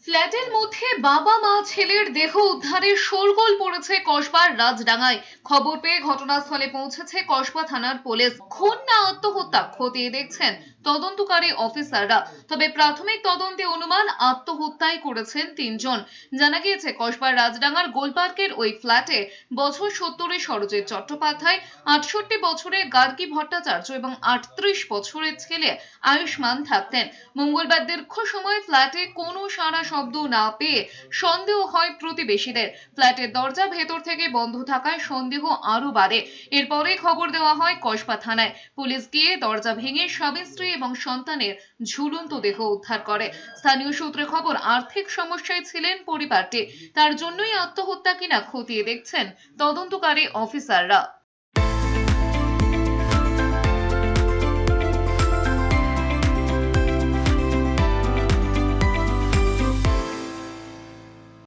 ফ্ল্যাটের মধ্যে বাবা মা ছেলের দেহ উদ্ধারের শোরগোল পড়েছে কসবার রাজডাঙ্গায়। খবর পেয়ে ঘটনাস্থলে পৌঁছেছে কসবা থানার পুলিশ। খুন না আত্মহত্যা খতিয়ে দেখছেন তদন্তকারী অফিসাররা। তবে প্রাথমিক তদন্তে অনুমান আত্মহত্যাই করেছেন তিনজন। জানা গিয়েছে কসবার রাজডাঙ্গার গোলপার্কের ওই ফ্ল্যাটে বছর 70 সরোজিৎ চট্টোপাধ্যায়, 68 বছরের গার্গী ভট্টাচার্য এবং 38 বছরের ছেলে আয়ুষ্মান থাকতেন। মঙ্গলবার দীর্ঘ সময় ফ্ল্যাটে কোনো সাড়া শব্দ না পেয়ে সন্দেহ হয় প্রতিবেশীদের। ফ্ল্যাটের দরজা ভেতর থেকে বন্ধ থাকায় সন্দেহ আরো বাড়ে। এরপরে খবর দেওয়া হয় কসবা থানায়। পুলিশ গিয়ে দরজা ভেঙে স্বামী স্ত্রী এবং সন্তানের ঝুলন্ত দেহ উদ্ধার করে। স্থানীয় সূত্রে খবর, আর্থিক সমস্যায় ছিলেন পরিবারটি, তার জন্যই আত্মহত্যা কিনা খতিয়ে দেখছেন তদন্তকারী অফিসাররা।